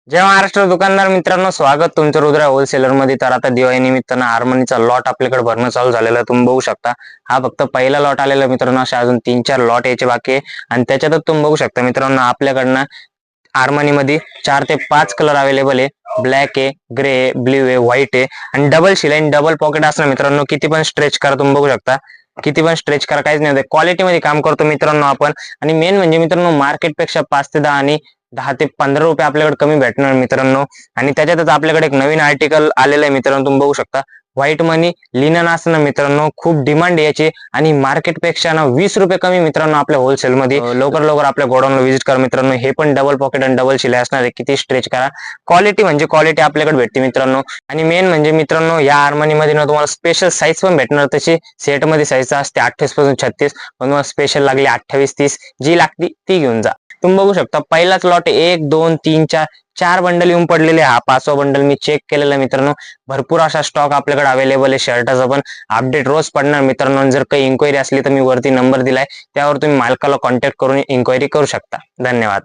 जय महाराष्ट्र दुकानदार मित्रांनो, स्वागत तुमचं रुद्रा होलसेलर मध्ये। तर आता दिवाळी निमित्तानं हार्मनीचा लॉट आपल्याकडे भरणं चालू झालेलं आहे। तुम्ही बघू शकता, हा फक्त पहिला लॉट आलेला मित्रांनो। अशा अजून 3-4 लॉट यायचे बाकी आहे आणि त्याच्यातच तुम्ही बघू शकता मित्रांनो, आपल्याकडनं हार्मनी मध्ये 4 ते 5 कलर अवेलेबल आहे। ब्लॅक आहे, ग्रे आहे, ब्ल्यू आहे, व्हाईट आहे आणि डबल शिलाई डबल पॉकेट असणार मित्रांनो। किती पण स्ट्रेच करा, तुम्ही बघू शकता किती पण स्ट्रेच करा, काहीच नाही, क्वालिटी मध्ये काम करतो मित्रांनो आपण। आणि मेन म्हणजे मित्रांनो, मार्केटपेक्षा 5 ते 10 आणि 10 ते 15 रुपये आपल्याकडे कमी भेटणार मित्रांनो। आणि त्याच्यातच आपल्याकडे एक नवीन आर्टिकल आलेलं आहे मित्रांनो, तुम्ही बघू शकता व्हाईट मनी लिनन असणं मित्रांनो। खूप डिमांड याची आणि मार्केटपेक्षा ना 20 रुपये कमी मित्रांनो आपल्या होलसेल मध्ये। लवकर लवकर आपल्या गोडाऊनला व्हिजिट करा मित्रांनो। हे पण डबल पॉकेट आणि डबल शिलाई असणार आहे, किती स्ट्रेच करा, क्वालिटी म्हणजे क्वालिटी आपल्याकडे भेटते मित्रांनो। आणि मेन म्हणजे मित्रांनो, या हार्मनी मध्ये ना तुम्हाला स्पेशल साईज पण भेटणार। तशी सेट मध्ये साईज असते 28 पासून 36, पण तुम्हाला स्पेशल लागली 28-30, जी लागती ती घेऊन जा। तुम्ही बघू शकता पहिलाच लॉट 1 2 3 4 बंडल येऊन पडलेले। हा 5वा बंडल मी चेक केलेला मित्रांनो। भरपूर असा स्टॉक आपल्याकडे अवेलेबल आहे। शर्टाचा पण अपडेट रोज पडणार मित्रांनो। जर काही इन्क्वायरी असली तर मी वरती नंबर दिलाय, त्यावर तुम्ही मालकाला कॉन्टॅक्ट करून इन्क्वायरी करू शकता। धन्यवाद।